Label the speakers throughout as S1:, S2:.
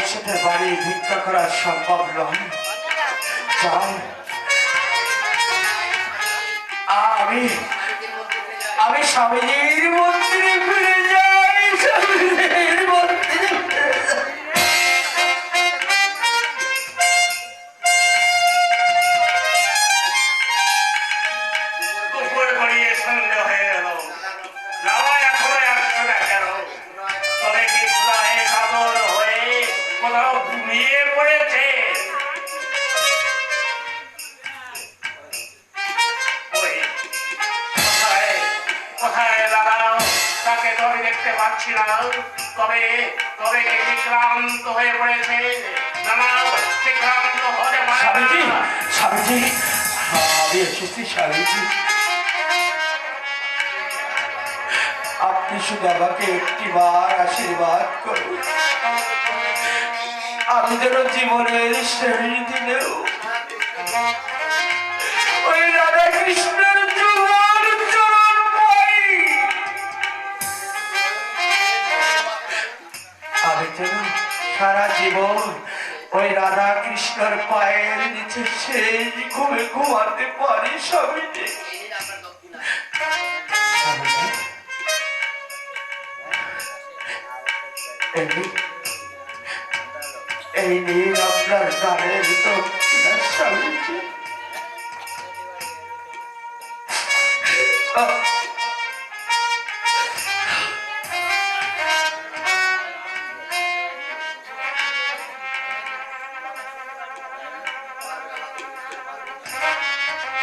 S1: সেটা বাড়ি ভিক্ষা করা সম্ভব নয়। যাই, আমি আমি স্বামীজির মন্দিরে ফিরে যাই, স্বামীজির মন্দিরে ফিরে যাই।
S2: দুপুর গড়িয়ে সন্ধ্যে হয়ে গেল, লালা এখনো আসছে না কেন? তবে কি ক্ষুধায় কাতর হয়ে কোথাও ঘুমিয়ে পড়েছে? ওই কোথায় কোথায় লালা? তাকে তো আমি দেখতে পাচ্ছি না। তবে তবে কি বিক্রান্ত হয়ে পড়েছে? না না, বিক্রান্ত হতে পারে
S1: স্বামীজি,
S2: না।
S1: স্বামীজি, আমি এসেছি স্বামীজি। আপনি শুধু আমাকে একটিবার আশীর্বাদ করুন, আমি যেন জীবনের শেষ দিনেও ওই রাধা কৃষ্ণের যুগল চরণ পাই। আমি যেন সারা জীবন ওই রাধা কৃষ্ণর পায়ের নিচে সেই ঘুমে ঘুমাতে পারি। স্বামীজি, স্বামীজি, এই নিন আপনার গানের দক্ষিণা। স্বামীজি,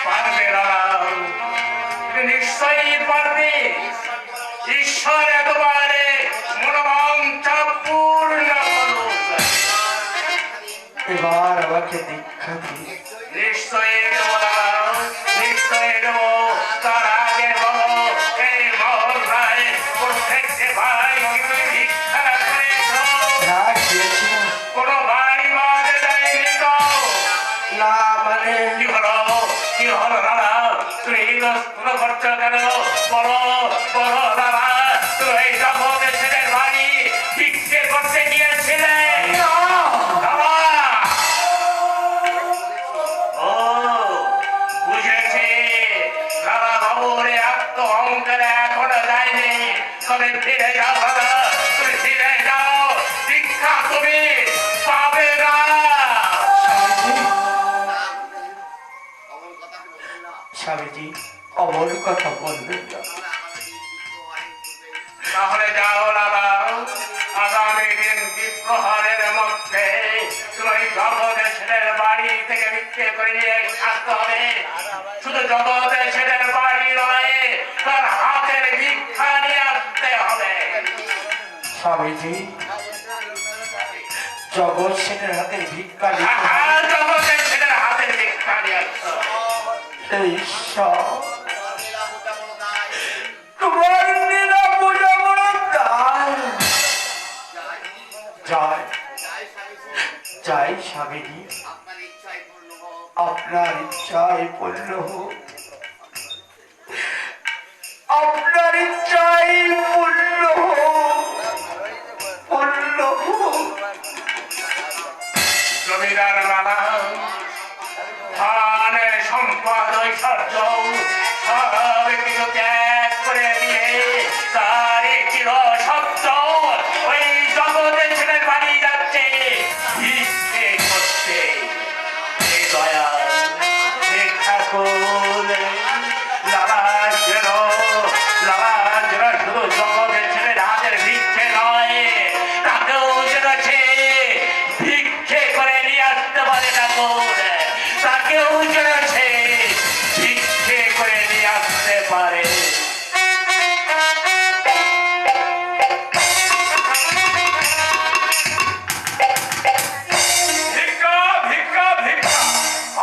S2: পারবে না, নিশ্চয়ই পারবে। ঈশ্বর এতবারে মনোবাঞ্ছা পূর্ণ করুক।
S1: এবার আমাকে দীক্ষা দিন।
S2: নিশ্চয়ই দেব দাদা, নিশ্চয়ই দেব। তার আগে বলো, এই মহল্লায় প্রত্যেককে ভাই তুমি ভিক্ষা করেছ?
S1: রাগ দিয়েছিলাম
S2: কোনো ভাই বাদ দেয়নি তো?
S1: না, মানে
S2: কি হলো, কি হলো দাদা? তুমি কোনো করছো কেন? বলো বলো দাদা, তুমি এই জগতে ছেলের বাড়ি ভিক্ষে করতে গিয়েছিলে? দাদা, ও বুঝেছি, দাদা বাবুর এত অহংকার এখনো যায়নি। তবে ফিরে যাও দাদা, তুমি ফিরে যাও, ভিক্ষা তুমি পাবে না।
S1: স্বামীজি, অমন কথা বলবেন না।
S2: তাহলে যাও দাদা, আগামী দিন দ্বীপ্রহরের মধ্যে তুমি জগদেশের বাড়ি থেকে ভিক্ষে করে নিয়ে আসতে হবে। শুধু জগদেশের বাড়ি নয়, তার হাতের ভিক্ষা নিয়ে আসতে হবে।
S1: স্বামীজি, জগৎ সেনের হাতের ভিক্ষা নিতে হবে।
S2: জগদেশের হাতের ভিক্ষা নিয়ে আসতে হবে।
S1: এই ঈশ্বর, তোমার লীলা বোঝা বড় দায়। যাই যাই স্বামীজি, আপনার ইচ্ছায় পূর্ণ হোক, আপনার ইচ্ছায় পূর্ণ হোক, পূর্ণ হোক।
S2: জমিদার বাবা, ধন সম্পদ ঐশ্বর্য সব কিছু ত্যাগ করে দিয়ে তার চির সত্য ওই জগতের ছেলের বাড়ি যাচ্ছে ভিক্ষে করতে। এই দয়া, এই ঠাকুর, লালা যেন শুধু জগতের ছেলের হাতের ভিক্ষে নয়, তাকেও যেন সে ভিক্ষে করে নিয়ে আসতে পারে ঠাকুর। তাকেও যেন সে ভিক্ষে করে নিয়ে আসতে পারে।
S3: ভিক্ষা ভিক্ষা ভিক্ষা,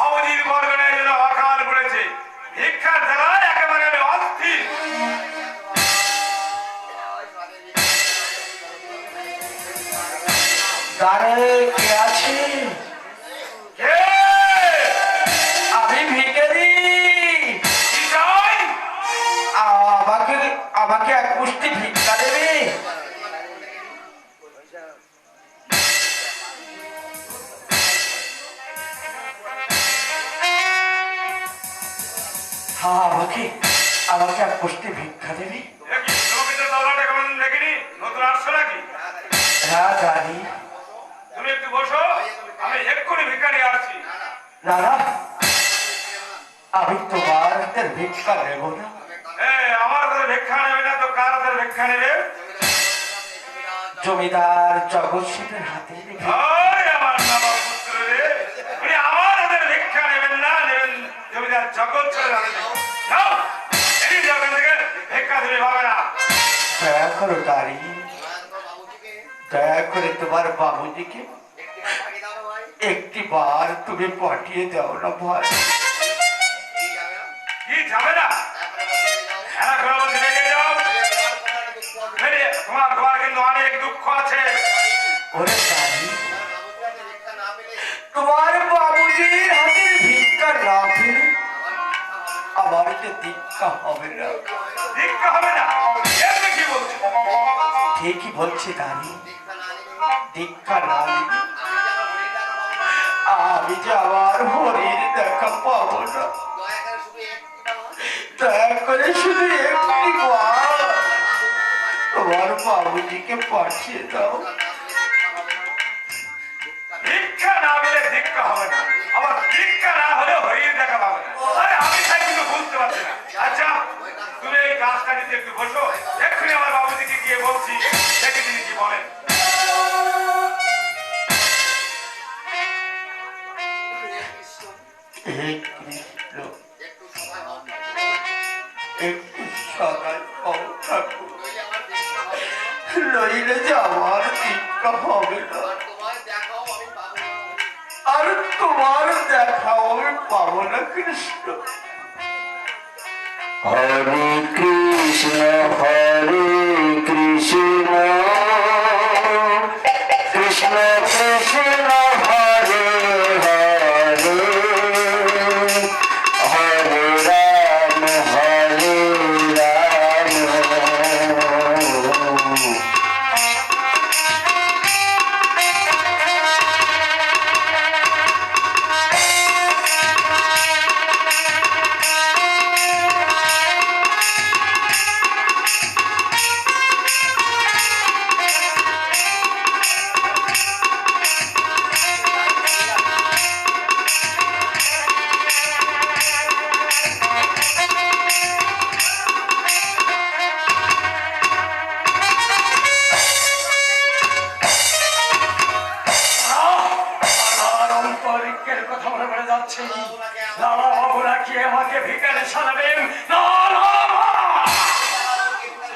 S3: আমাদের বর্গনের জন্য অকাল পড়েছে। ভিক্ষার জ্বালায় একেবারে আমি অস্থির।
S1: দ্বারে কে আছে?
S3: কে?
S1: আমি ভিখারি।
S3: কি চাই?
S1: আমাকে আমাকে এক মুষ্টি ভিক্ষা দেবে?
S3: এক্ষুনি ভিক্ষা নিয়ে আসছি।
S1: দাদা আমি তোমার হাতের ভিক্ষা নেব না।
S3: আমার হাতের ভিক্ষা নেবে না তো কার হাতের ভিক্ষা নেবে?
S1: জমিদার জগৎ শেঠের হাতে
S3: আমার নামা পুত্র রে, উনি আমার হাতের ভিক্ষা নেবেন না, নেবেন জমিদার জগৎ শেঠের হাতে। যাও, এদিকে যাও, এখান থেকে ভিক্ষা দিলে পাবে না।
S1: দয়া করো দাঁড়ি, দয়া করে তোমার বাবুজিকে একটি বার তুমি পাঠিয়ে দাও না ভাই।
S3: কি যাবে না? হ্যাঁ করে বলছি, বেরিয়ে যাও। বেরিয়ে, তোমার কিন্তু অনেক দুঃখ আছে।
S1: ওরে দাঁড়ি, তোমার বাবুজির হাতের ভিক্ষা না পেলে আমার যে দীক্ষা হবে না।
S3: দীক্ষা হবে না? এমনি কি বলছো?
S1: ঠিকই বলছি দাঁড়ি, দীক্ষা না নিলে আমি যে আমার হরির দেখা পাবো না। দয়া করে শুধু একটি বার তোমার বাবুজিকে পাঠিয়ে দাও।
S3: ভিক্ষা না পেলে দীক্ষা হবে না, আবার দীক্ষা না হলে হরির দেখা পাবে না। আরে আমি তাই কিন্তু বুঝতে পারছি না। আচ্ছা, তুমি এই কাজটা নিতে একটু বসো, এক্ষুনি আমার বাবুজিকে গিয়ে বলছি, দেখে তিনি কি বলেন।
S1: হে কৃষ্ণ, একটু সকাল পাও ঠাকুর, নইলে যে আমার দীক্ষা হবে না। আর তোমার দেখাও আমি পাবো না কৃষ্ণ।
S4: হরে কৃষ্ণ হরে কৃষ্ণ কৃষ্ণ কৃষ্ণ হরে হরে হরে রাম হরে রাম।
S2: আমার অন্তরিকের কথা মনে পড়ে যাচ্ছে। লালা বাবুরা কি আমাকে ভিখারি সাজাবেন? না, না, না।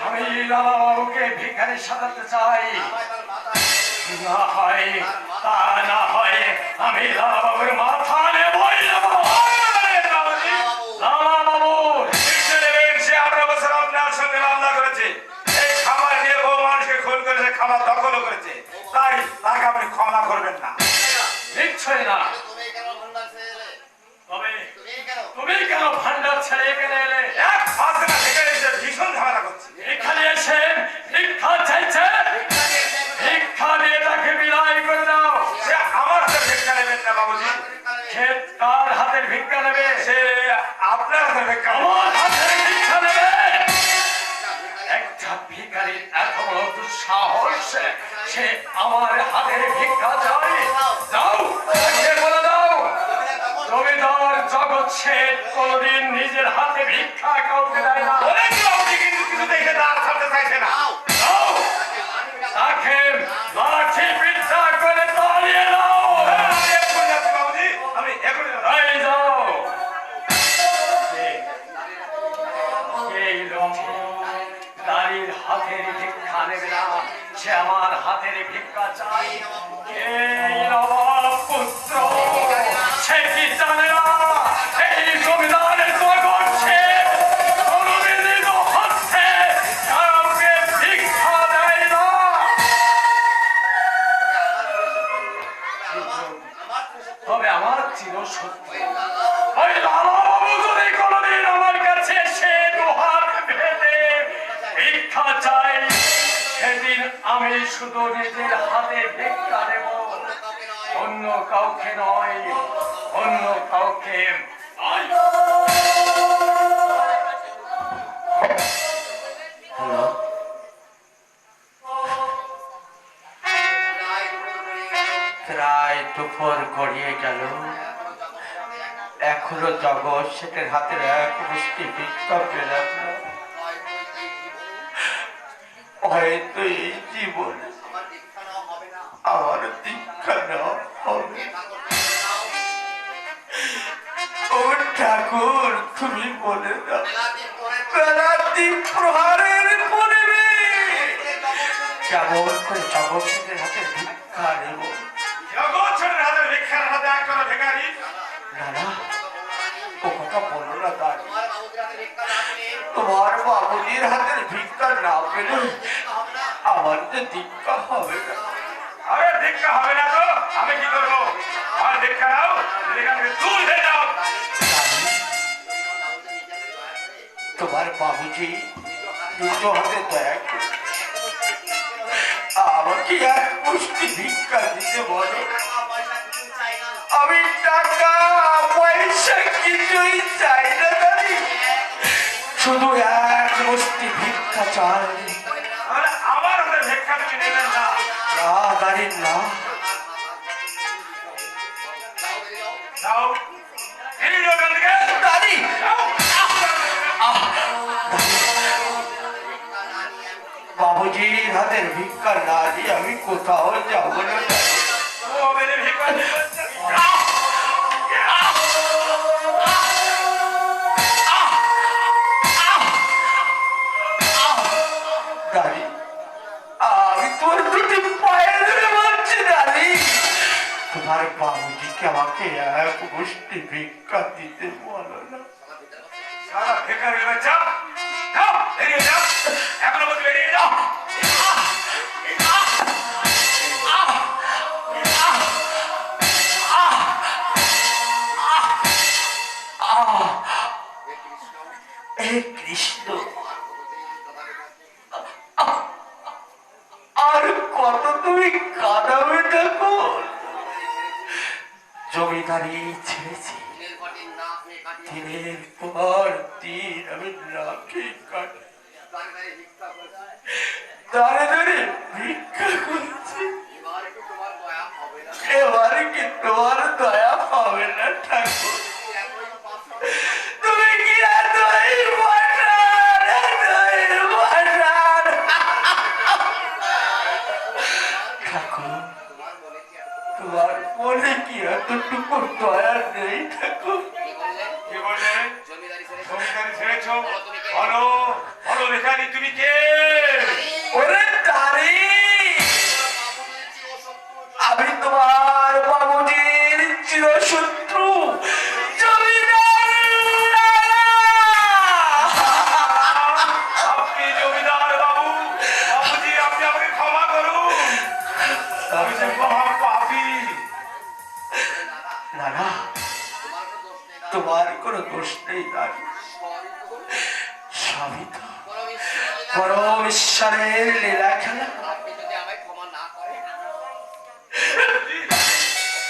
S2: আমি লালা বাবুকে ভিখারি সাজাতে চাই। না হয়, তা না হয় আমি লালা বাবুর মাথা নেবই নেব। লালা বাবুর
S3: শিক্ষা নেবেন, সে 18 বছর আপনার সঙ্গে মামলা করেছে, এই খাবার নিয়ে বহু মানুষকে খুন করেছে, খাবার দখলও করেছে, তাই তাকে আপনি ক্ষমা করবেন না।
S2: নিশ্চয় না। তবে তুমি কেন ভান্ডার ছেড়ে এখানে এলে?
S3: এক মাসে না থেকে এসে ভীষণ ঝামেলা করছে।
S2: এখানে এসে ভিক্ষা চাইছে, ভিক্ষা দিয়ে তাকে বিদায় করে দাও।
S3: সে আমার হাতে ভিক্ষা নেবেন না বাবুজি,
S2: ক্ষেত কার হাতের ভিক্ষা নেবে?
S3: সে আপনার হাতে ভিক্ষা নেবেন।
S2: আমার হাতের ভিক্ষা নেবে? একটা ভিখারির এত বড় দুঃসাহস, সে আমার হাতের ভিক্ষা চাই। দাও, তাকে বলে দাও জমিদার জগৎ শেঠ কোনদিন নিজের হাতে ভিক্ষা কাউকে দেয় না।
S3: অনেক বাবুজি কিন্তু কিছু দেখে দাঁড় ছাড়তে চাইছে না।
S2: দাও, তাকে লাঠি পিঠা করে তাড়িয়ে দাও।
S3: আমি এক্ষুনি যাচ্ছি বাবুজি, আমি এক্ষুনি যাচ্ছি।
S2: এই যাও। এই লোকটি তারির হাতের ভিক্ষা নেবে না, সে আমার হাতের ভিক্ষা চাই। এই নবাব পুত্র, সে কি জানে না এই জমিদারের জগৎ শেঠ কোনদিন হচ্ছে কাউকে ভিক্ষা দেয় না। তবে আমার চির সত্য, ওই লালা বাবু যদি কোনদিন আমার কাছে এসে দুহাত পেতে ভিক্ষা চাই, সেদিন আমি শুধু নিজের হাতে ভিক্ষা দেব, অন্য কাউকে নয়, অন্য কাউকে নয়।
S1: প্রায় দুপুর গড়িয়ে গেল, এখনো জগৎ শেঠের হাতের এক মুষ্টি ভিক্ষা পেলাম না। হয়তো এই জীবনে আমার দীক্ষা নেওয়া হবে। ও ঠাকুর, তুমি বলে দাও, বেলাতি প্রহারের পরিবে কেমন করে জগৎ শেঠের হাতে ভিক্ষা নেব?
S3: জগৎ ছেলের হাতে ভিক্ষার হাতে একখানা ভিখারি।
S1: না না, ও কথা বলো না দাদা। তোমার বাবুজির হাতের ভিক্ষা না পেলে আমার যে দীক্ষা হবে না।
S3: আরে ভিক্ষা হবে না তো আমি কি করবো? আর ভিক্ষা নাও, এখান থেকে দূর হয়ে যাও।
S1: তোমার বাবুজি দুটো হাতে দয়া করে আমাকে এক মুষ্টি ভিক্ষা দিতে বলো। আমি টাকা পয়সা কিছুই চাই না দাদি, শুধু এক মুষ্টি ভিক্ষা চাই।
S3: তাহলে আমার হাতে ভিক্ষা তুমি নেবেন না?
S1: না দাদি না।
S3: যাও, এই লোকের দিকে
S1: দাদি
S3: যাও।
S1: বাবুজির হাতের ভিক্ষা না দিয়ে আমি কোথাও যাবো না দাদি।
S3: ও মেরে ভিক্ষা দিবেন না।
S1: দাদি, আমি তোর দুটি পায়ে ধরে বলছি দাদি, তোমার বাবুজিকে আমাকে এক মুষ্টি ভিক্ষা দিতে বলো না।
S3: সারা ভিখারির বাচ্চা, যাও, বেরিয়ে যাও। এখনো বলছি বেরিয়ে যাও।
S1: হে কৃষ্ণ, আর কত তুমি কাঁদাবে ঠাকুর? জমিদারি ছেড়েছি, দিনের পর দিন আমি না খেয়ে কাটি, দাঁড়ে দাঁড়ে ভিক্ষা করছি। এবারে কি তোমার দয়া পাবে না ঠাকুর? তুমি কি এতই বসার, এতই বসার? ঠাকুর, তোমার মনে কি এতটুকু দয়া নেই ঠাকুর?
S3: কি বললে? জমিদারি ছেড়েছো? বলো, বলো ভিখারি তুমি কে?
S1: ওরে তারি, আমি তোমার বাবুজির চিরশত্রু জমিদার লালা।
S3: আপনি জমিদার বাবু? বাবুজি, আপনি আমাকে ক্ষমা করুন, আমি যে মহা পাপী।
S1: না না, তোমার কোনো দোষ নেই দাদি, সবই তো পরম ঈশ্বরের লীলা খেলা।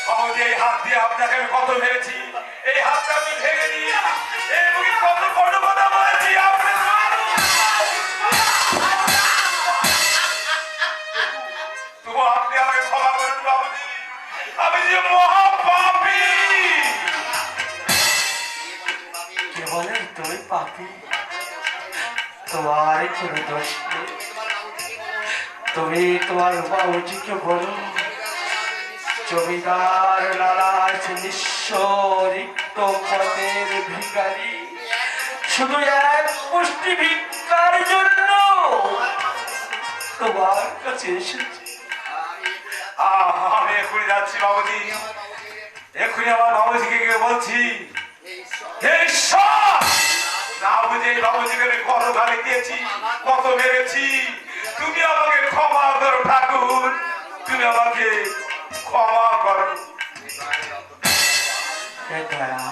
S3: বাবুজি, এই হাত দিয়ে আপনাকে আমি কত মেরেছি, এই হাতটা আমি ভেঙে দিয়ে এই মুখে কত বড় কথা বলেছি আপনি জানেন? তবু আপনি আমাকে ক্ষমা করুন বাবুজি, আমি যে মহা পাপী।
S1: কে বলে তুমি পাপি? তোমার কোনো দোষ নেই। তুমি তোমার বাবুজিকে বলো, জমিদার লালা আছে নিঃস্ব রিক্ত পদের ভিখারি, শুধু এক মুষ্টি ভিক্ষার জন্য তোমার কাছে এসেছি।
S3: আমি এক্ষুনি যাচ্ছি বাবুজি, এক্ষুনি আমার বাবুজিকে গিয়ে বলছি, হে ঈশ্বর, না বুঝে এই বাবুজিকে আমি কত গালি দিয়েছি, কত মেরেছি, তুমি আমাকে ক্ষমা করো ঠাকুর, তুমি আমাকে ক্ষমা করো।
S1: হে দয়া,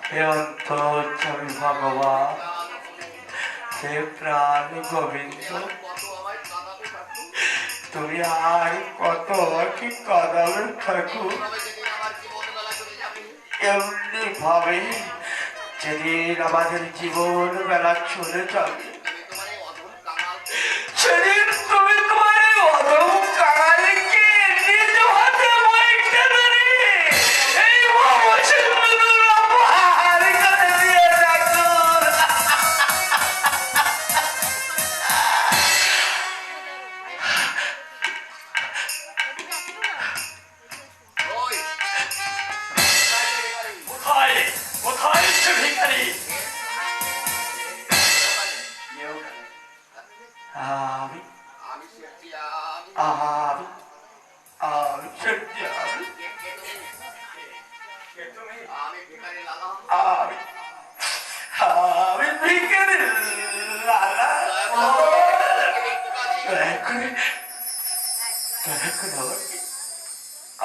S1: হে অন্তর্যামী ভগবান, হে প্রাণ গোবিন্দ, তুমি আর কত আমাকে কাঁদাবে ঠাকুর? এমনি ভাবে যেদিন আমাদের জীবন বেলা চলে যাবে, সেদিন তুমি তোমার এই অধম কাঙালিকে নিজ আমি
S5: আমি সত্যি
S1: আমি আমি সত্যি
S3: কে তুমি?
S5: আমি ভিখারি লালা
S1: আমি আমি ভিখারি লালা দয়া করে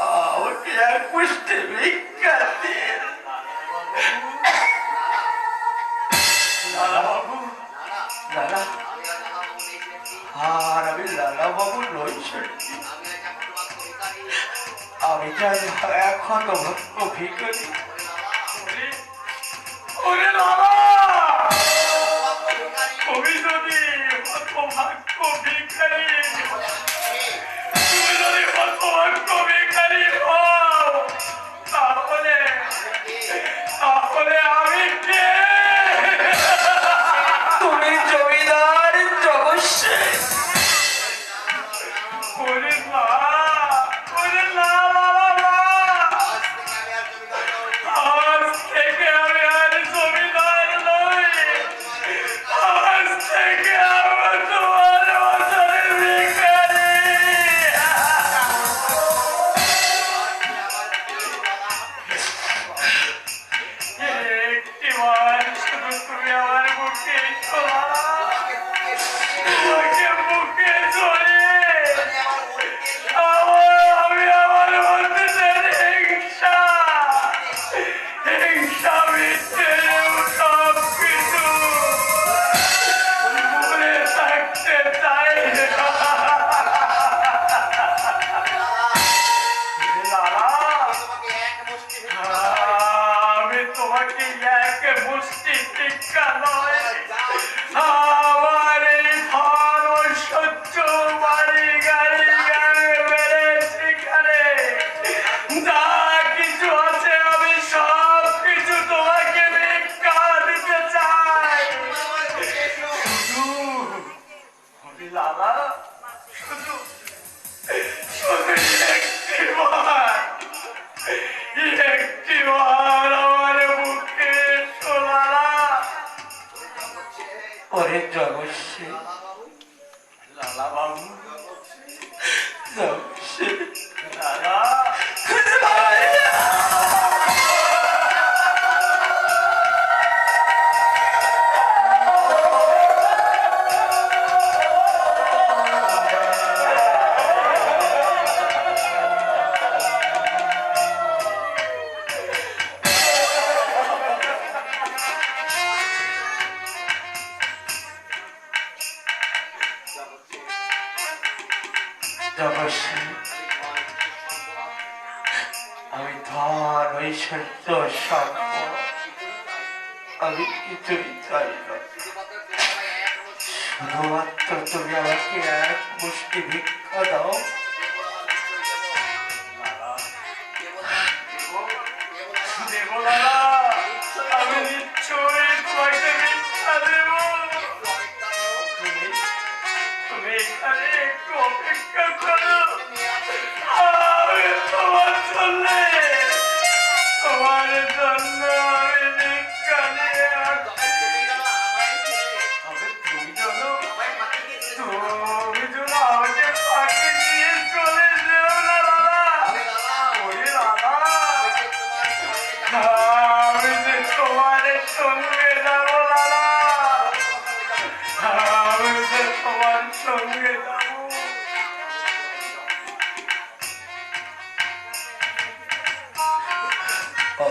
S1: আমাকে এক মুষ্টি ভিক্ষা দিন লালা বাবু লালা
S5: আমি আর লালা বাবু নেই সত্যি
S1: আর আমি লালা বাবু নই সত্যি
S5: আমি আজ এখন মাত্র ভিখারি
S1: আমি চাই এখন ভক্ত ভিখারি
S5: ওরে লালা
S3: ওরে লালা
S5: মাত্র ভিখারি
S3: তুমি যদি হতভাগ্য ভিখারি
S5: বলে আমি
S3: তুমি যদি হতভাগ্য ভিখারি হও তাহলে তাহলে আমি কে?
S1: তুমি জমিদার জগৎসেন
S3: ওরে না ওরে না লালা
S5: আজ থেকে আমি আর জমিদার নই
S3: আজ থেকে আমি তোমার মতন ভিখারি। একটিবার শুধু তুমি আমার বুকে এসো লালা। তোমাকে বুকে জড়িয়ে আমি আমার মধ্যে হিংসা হিংসা মিথ্যেও সব কিছু ভুলে থাকতে চাই লালা। আমি তোমাকে এক মুষ্টি টিক্কা নয় আমার এই ধন ঐশ্বর্য বাড়ি গাড়ি গাড়ি বেড়েছি খানে যা কিছু আছে আমি সব কিছু তোমাকে ভিক্ষা দিতে চাই। শুধু আমি লালা শুধু শুধু একটিবার আমার বুকে এসো লালা।
S1: ওরে জগৎসেন
S3: লালা বাবু
S1: জগৎসেন
S3: লালা
S1: জগৎসেন আমি ধন ঐশ্বর্য সম্পদ আমি কিছুই চাই না শুধুমাত্র তুমি আমাকে এক মুষ্টি ভিক্ষা দাও
S3: দেবো লালা আমি নিশ্চয়ই তোমাকে মিথ্যা দেব। তুমি তুমি এখানে একটু অপেক্ষা করো আমি তোমার জন্য আমি ভিক্ষা নিয়ে আসছি। তবে তুমি জানো তুমি যেন আমাকে ফাঁকি দিয়ে চলে যেও না লালা। ওরে লালা আমি যে তোমার সঙ্গে যাবো লালা আমি যে তোমার সঙ্গে যাবো।
S1: ও,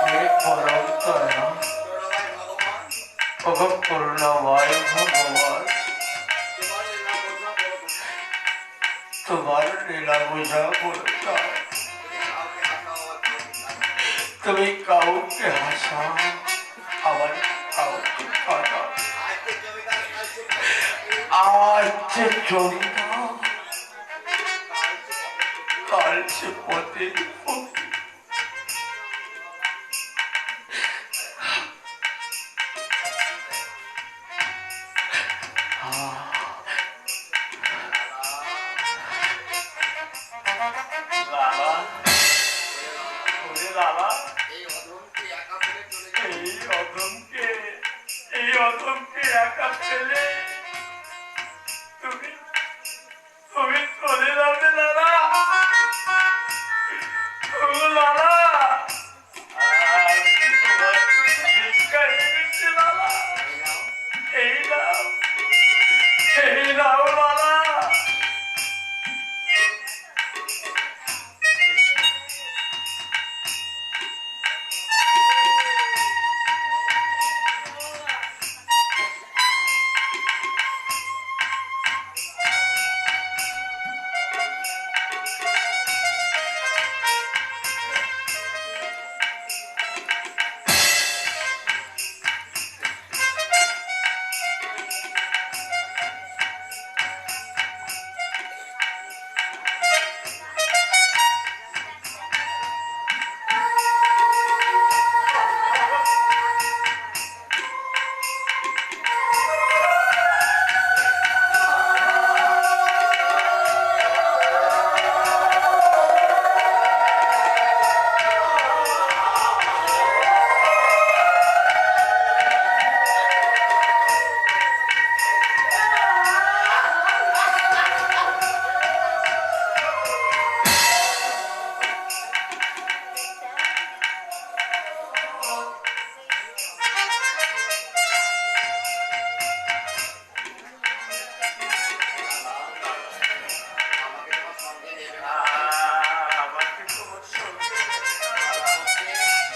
S1: হে পরম দয়া ওগো করুণাময় ভগবান তোমার লীলা বোঝা বড় যায়। তুমি কাউকে হাসাও আবার কাউকে কাঁদাও আজ যে জমিদার কাল সে পথের ফকির।
S5: লালা, ওরে লালা, এই অধমকে একা ফেলে তুমি তুমি চলে যাবে লালা। ও লালা, আমি তোমার কাছে ভিক্ষা এনেছি লালা। এই নাও, এই নাও লালা।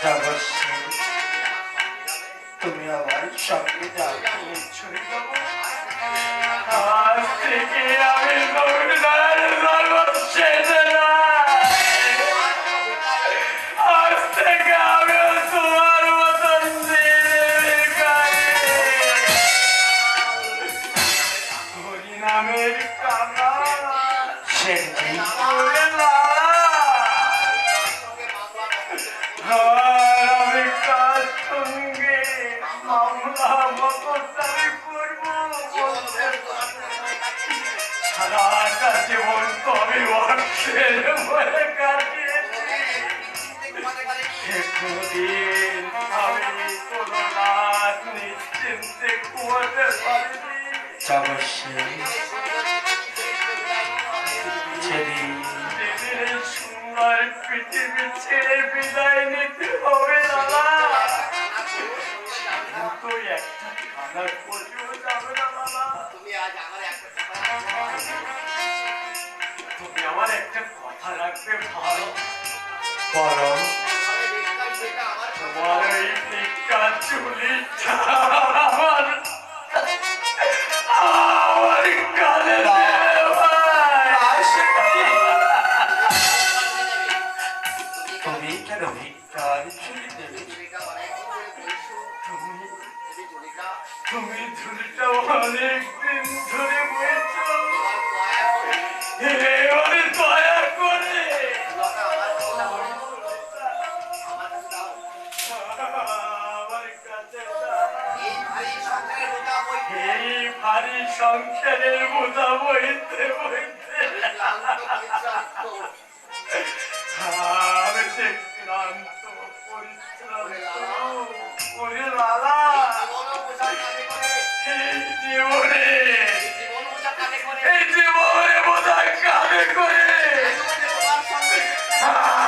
S1: যাবশ্রী, তুমি আমার সঙ্গে যাবে ছুড়ে দেবো।
S5: আজ থেকে আমি গৌরদার সর্বশেষ নয়। আজ থেকে আমি তোমার মতন হরিনামের কানা
S1: সেনজি,
S5: ওরে লালা, আমি কার সঙ্গে মামলা মকদ্দমা করবো বলতে সারাটা জীবন তো আমি অর্থের ভয়ে কাটিয়েছি। কোনদিন আমি কোনো রাত নিশ্চিন্তে ঘুমাতে পারিনি।
S1: যাবশ্রী, যেদিন
S5: যেদিন এই সুন্দর পৃথিবী ছেড়ে বিদায় নিতে হবে লালা, কিন্তু একটা খানা করেও যাবে না লালা। তুমি আমার একটা কথা রাখবে ভালো।
S1: বলো।
S5: তোমার এই টিকা চুলিটা আমার আমার কানে দেবে ভাই।
S1: তুমি কেন ভিক্ষার চুরি দেবে?
S5: তুমি তুমি ঝুলিটা অনেক দিন ধরে বইছো, এবারে দয়া করে আমার কাছে দাও। এই ভারী সংসারের বোঝা বইতে বইতে আমি যে ক্লান্ত পরিশ্রান্ত। ওরে লালা, এই জীবনে বোঝা কাঁধে করে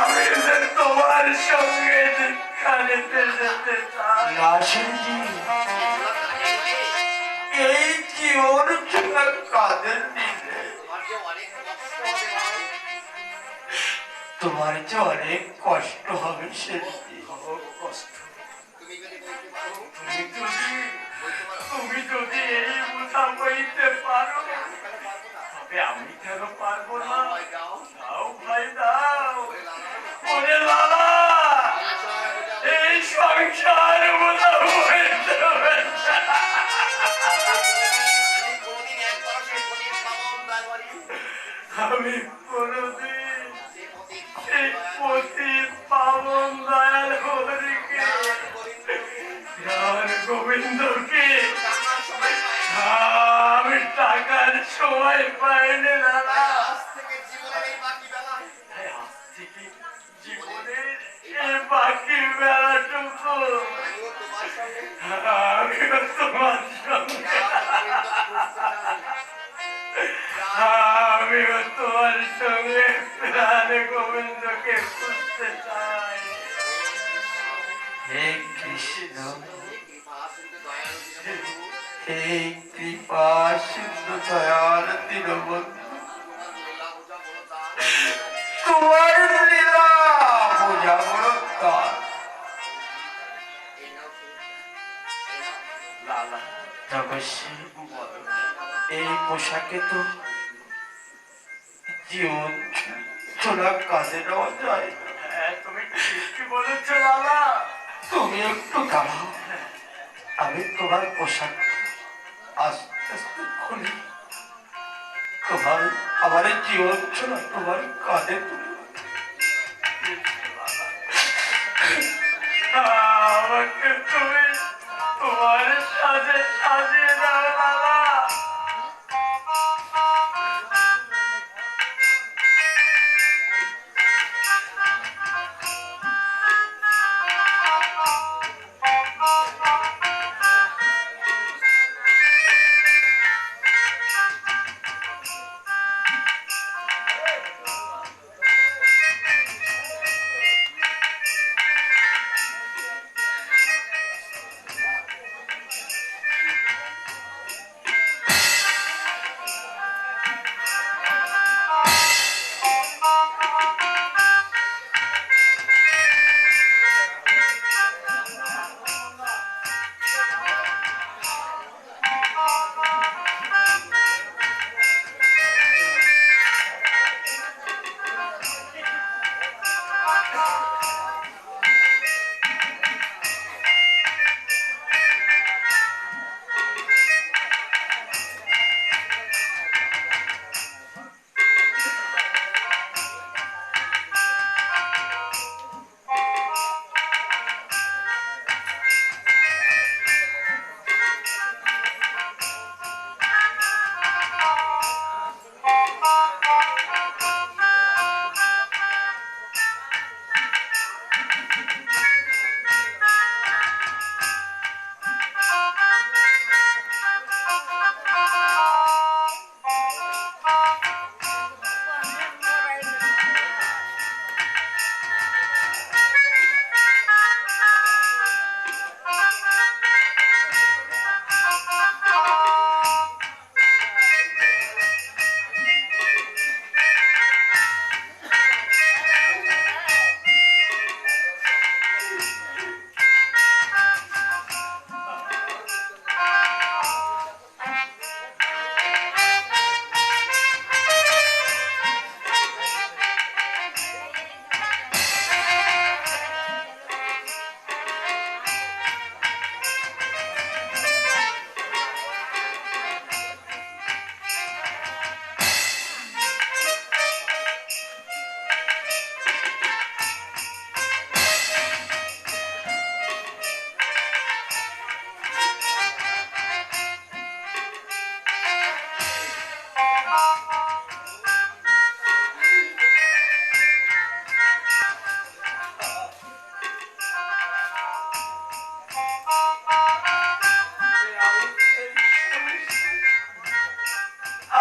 S5: আমি যে তোমার সঙ্গে দীক্ষা নিতে যেতে চাই।
S1: না সেনজি, এই জীবন ছাড়া কাঁদের দিলে তোমার যে অনেক কষ্ট হবে সেনজি।
S5: কষ্ট তুমি যদি এই বোঝা বইতে পারো, তবে আমি কেন পারবো না? দাও ভাই দাও। ওরে লালা, এই সংসার বোঝা বইতে হবে না। আমি কোনদিন সময় পাইনি লালা।
S2: আজ থেকে জীবনের এই বাকি বেলা
S5: আজ থেকে জীবনের এই বাকি বেলাটুকু
S2: আমিও তোমার সঙ্গে
S5: আমিও তোমার সঙ্গে, আমিও তোমার সঙ্গে প্রাণে গোবিন্দকে খুঁজতে চাই।
S1: হে কৃষ্ণ,
S2: কৃপা সিন্ধু দয়ালু দীনবন্ধু,
S1: হে কৃপা সিন্ধু দয়াল দীনবন্ধু,
S2: তোমার লীলা বোঝা বড় দান।
S1: তোমার লীলা বোঝা বড় দান।
S2: এই নাও শুনে, এই নাও।
S5: লালা
S1: জগৎসী,
S5: বলো।
S1: এই পোশাকে তো জীবন ছোড়া কাজে নেওয়া যায় না।
S5: হ্যাঁ, তুমি ঠিকই বলেছো লালা।
S1: তুমি একটু দাঁড়াও, আমি তোমার পোশাক আস্তে আস্তে খুলি, তোমার আমার জীবন ছোড়া তোমার কাঁধে তুলে
S5: আমাকে তুমি তোমার সাজে সাজিয়ে দাও লালা।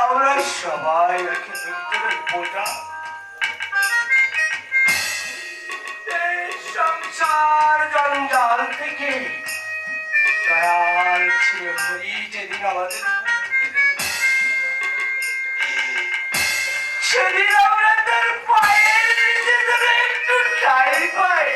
S1: আমরা সবাই একে একজনের বোঝা। এই সংসার জঞ্জাল থেকে দয়াল ছিঁড়ে হরি যেদিন আমাদের মুক্তি দেবে, সেদিন আমরা তার পায়ের নিচে ধরে একটু ঠাঁই পাই।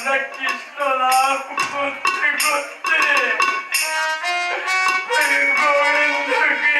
S5: গোবিন্দা কৃষ্ণ নাম করতে করতে ওই গোবিন্দকে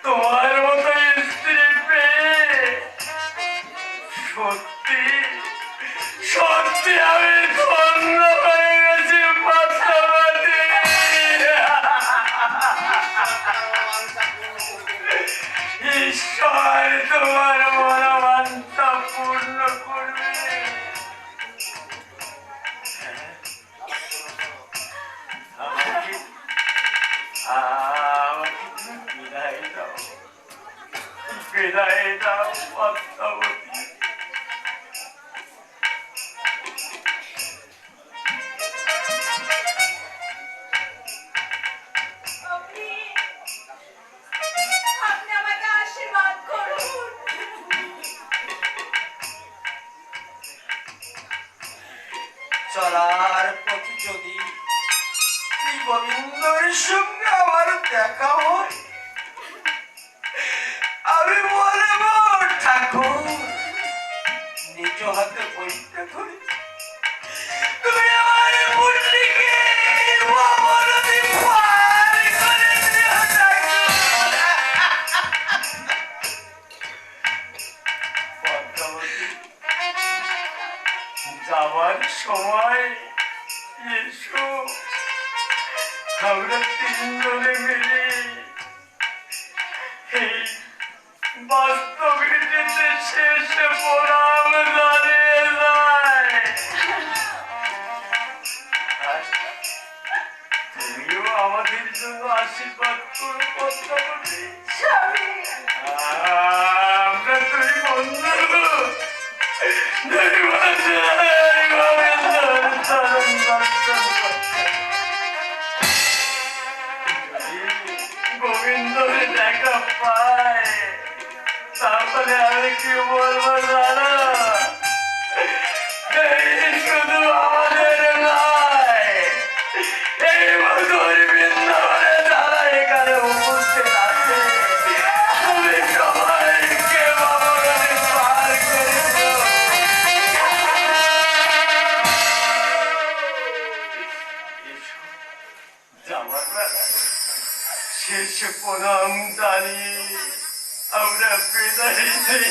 S5: তোমার মতো স্ত্রী পেয়ে বিদায় দাও পদ্মাবতী।
S6: আপনি আপনি আমাকে আশীর্বাদ করুন।
S1: চলার পথে যদি শ্রী গোবিন্দর সঙ্গে আমার দেখা হয়, আমি বলবো ঠাকুর নিজ হাতে বইতে ধরে তুমি আমার মুন্ডিকে অবনতি পার করে দিও ঠাকুর।
S5: পদ্মাবতী, যাবার সময় এসো, আমরা তিনজনে মিলে এই বাস্তব রীতিতে শেষে প্রণাম জানিয়ে যায়। আর তুমিও আমাদের জন্য আশীর্বাদ করো পদ্মাবতী।
S6: স্বামী,
S5: আমরা দুই বন্ধু, দুই বন্ধু গোবিন্দর চরণ দর্শন করতে। যদি গোবিন্দর দেখা পায় তাহলে আমি কি বলবো জানো? এই শুধু আমাদের নয়, এই মধুর বৃন্দাবনে যারা এখানে উপস্থিত আছে, আমি সবাইকে ভগবানে পার করে দেব। এসো, যাবার বেলা শেষ প্রণাম জানিয়ে আমরা বিদায় নিই।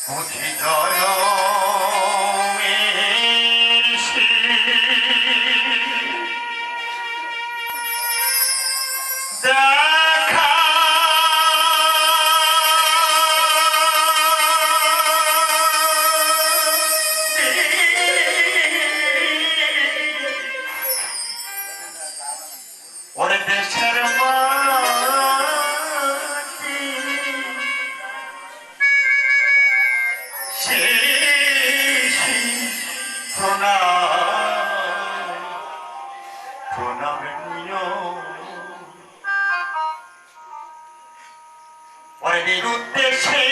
S3: বুঝি জনমের দেখা ওরে দেশের মাটি শেষ প্রণাম প্রণাম পরের উদ্দেশ্যে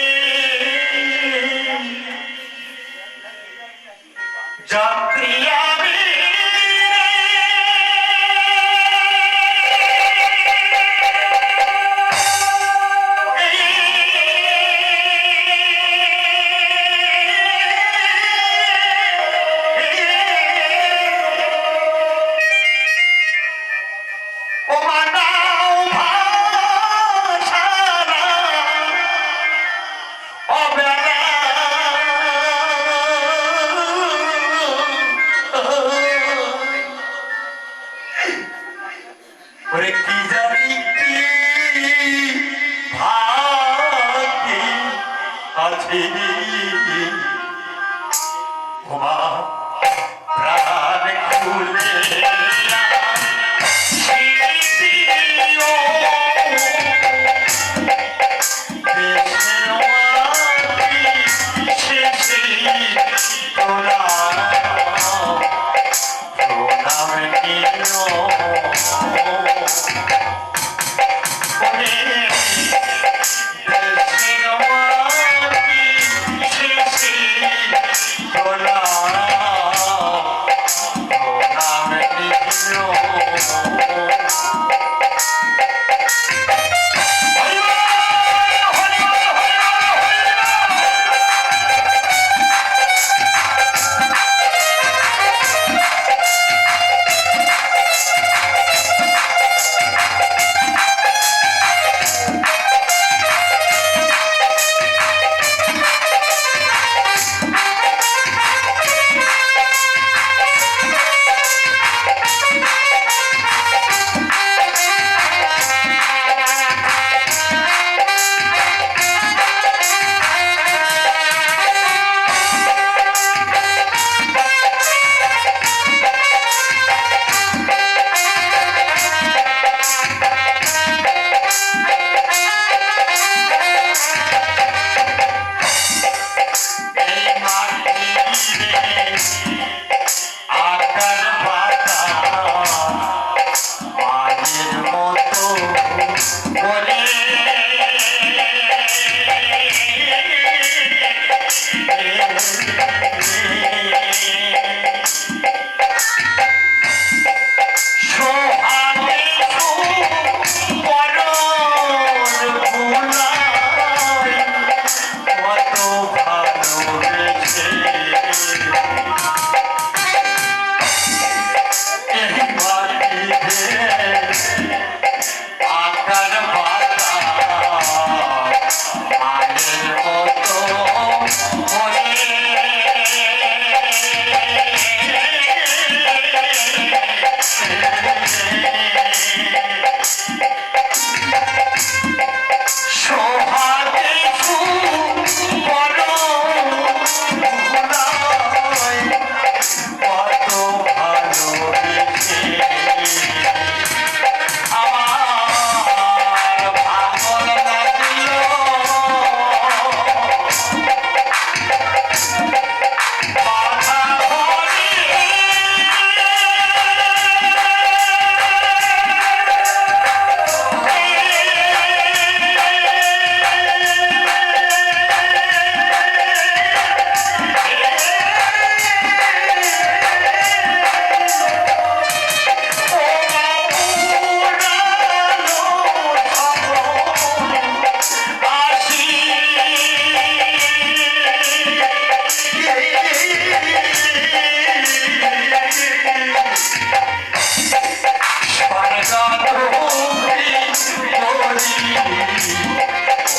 S3: যাত্রী আমি ও মানাও ভাষারা অবেলা ওরে কি জানি কি ভাগ্যে আছে ওমা প্রাণ খুলে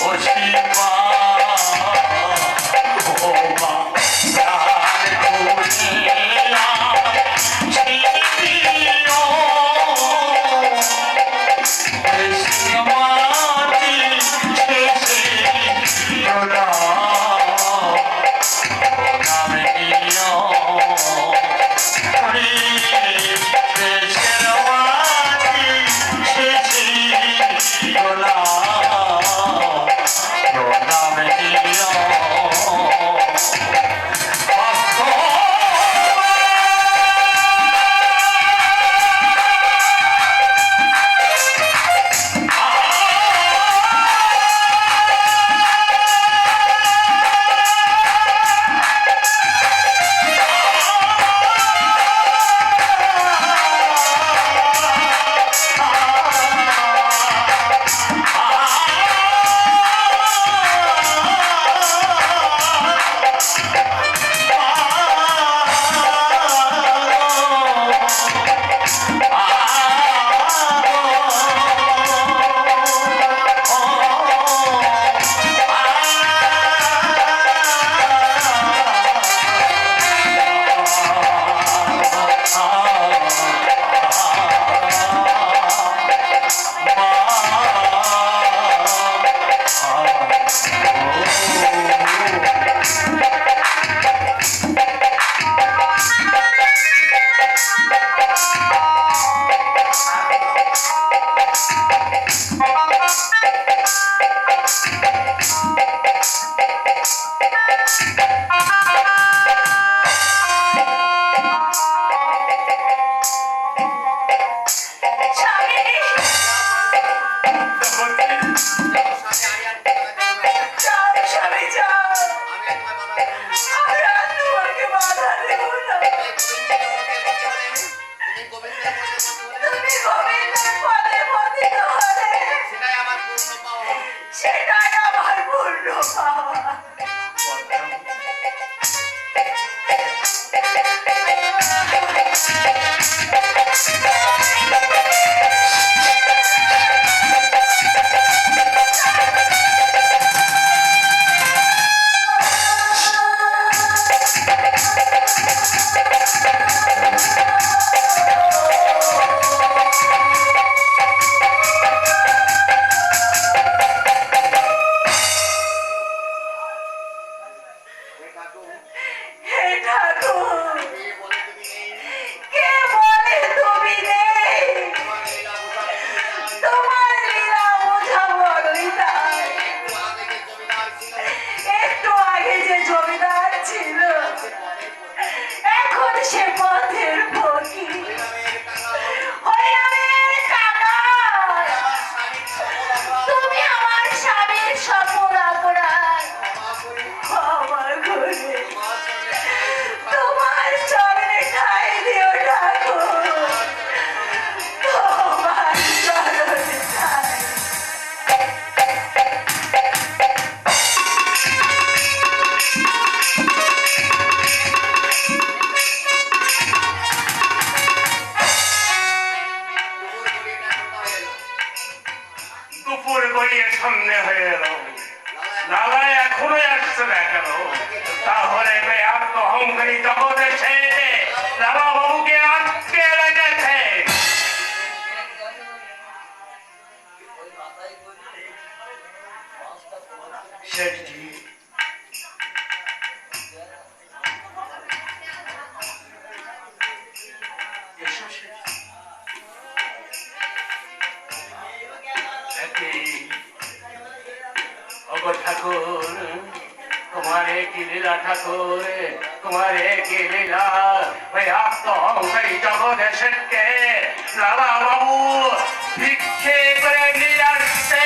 S5: ও শিবা ও মা প্রাণ খুলিয়া ছিড়িও কৃষ্ণমাতি শেষে নামে নিও
S6: সেটাই আমার পূর্ণ পাওয়া। হে ঠাকুর, কে বলে তুমি নেই? তোমার লীলা বোঝা বড়ই তাই। একটু আগে যে জমিদার ছিল, এখন সে পথের ফকির, হরিনামের কাঙাল। তুমি আমার স্বামীর সকল অপরাধ ক্ষমা করে তোমার চরণে ঠাঁই দিও ঠাকুর, তোমার চরণে ঠাঁই।
S2: দুপুর গড়িয়ে সামনে হয়ে এলো, লালা এখনো আসছে না কেন? তাহলে এত অহংকারী জগতে ছেড়ে লালা বাবুকে আটকে রেখেছে।
S1: শেঠজি, এসো শেঠজি।
S2: ওগো ঠাকুর, তোমারে কি লীলা ঠাকুর, তোমারে কি লীলা? ওই আত্ম অহংকারী জগতে ছেড়ে লালা বাবু ভিক্ষে করে নিয়ে আসছে।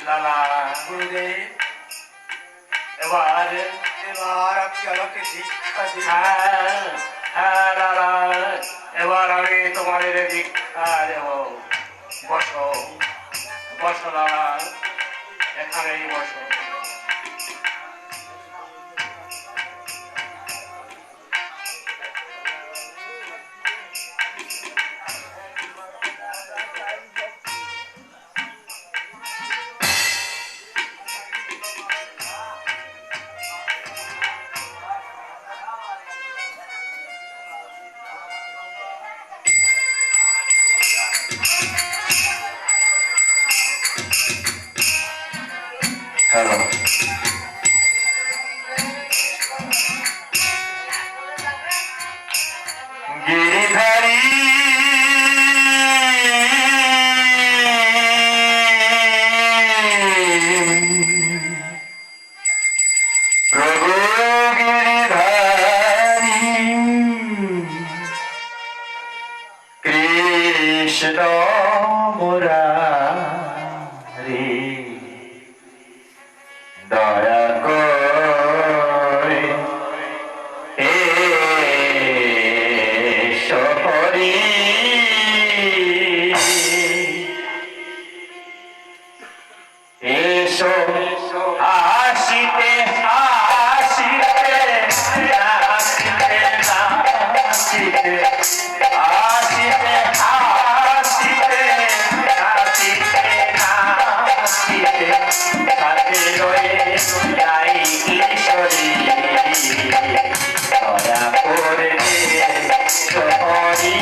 S2: লালা
S1: গুরুদেব,
S2: এবার
S1: এবার আপনি আমাকে দীক্ষা দিন।
S2: হ্যাঁ হ্যাঁ লালা, এবার আমি তোমাদের দীক্ষা দেব। বসো বসো লালা, এখানেই বসো।
S4: হ্যালো গিরিধারী প্রভু গিরিধারী কৃষ্ণ মুরারি দয়া করে এসো হরি এসো আসিতে আসিতে আসিতে আসিতে আসিতে আসিতে আসিতে আসিতে সাথে রয়ে যাই ঈশ্বরী দয়া করে শহরী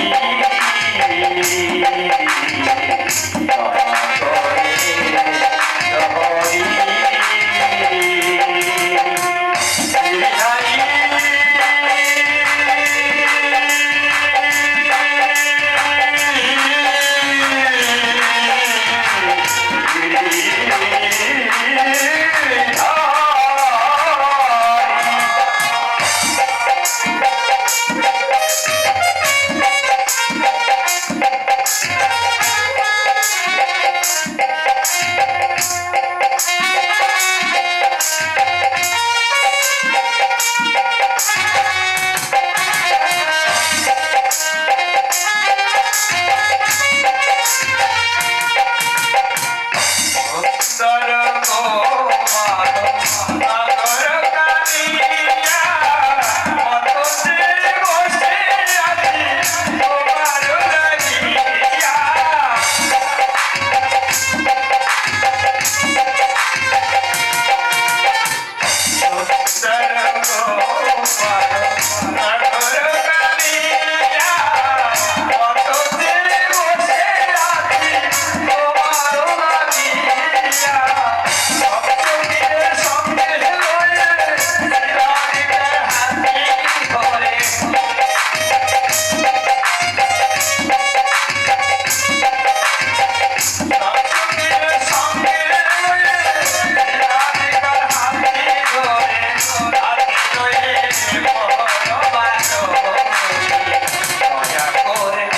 S4: দয়া করে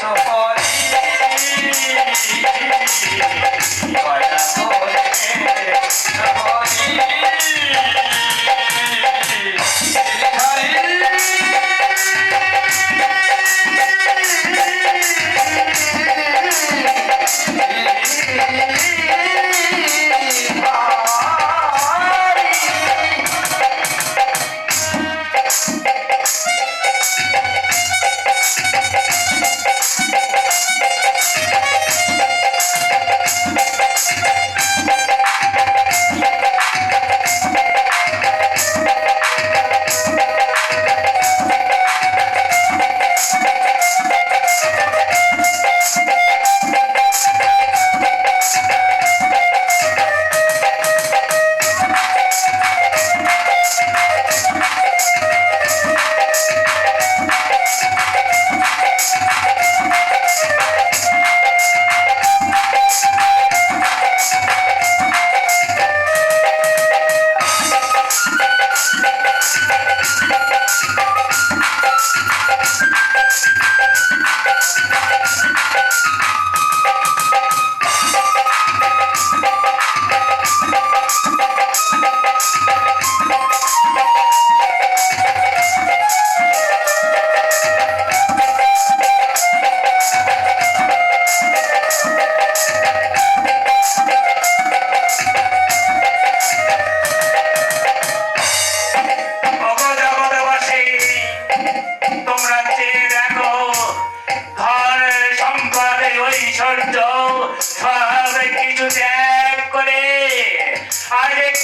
S4: শহরী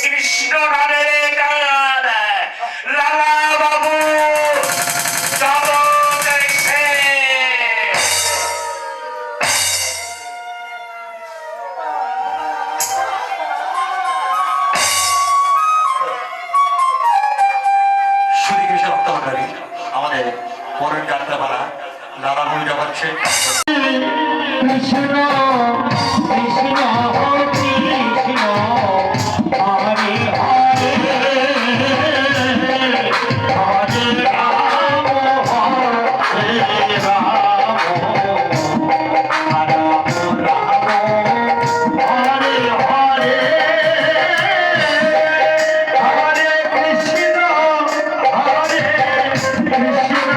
S2: কৃষ্ণ নামের গান লালা বাবু জগৎ এসে
S1: তারা বইটা পাচ্ছে
S4: কৃষ্ণ কৃষ্ণ কৃষ্ণ হরে হরে হরে রাম হরে রাম রাম রাম হরে হরে হরে কৃষ্ণ হরে কৃষ্ণ কৃষ্ণ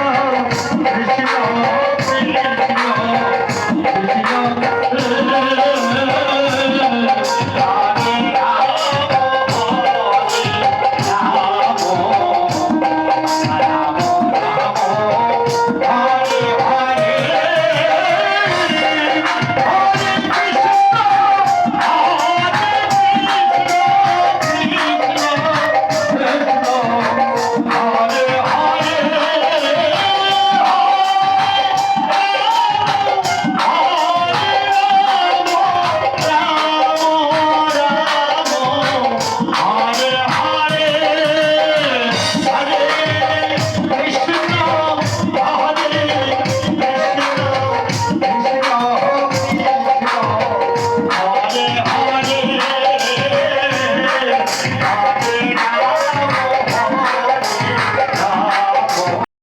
S4: Hare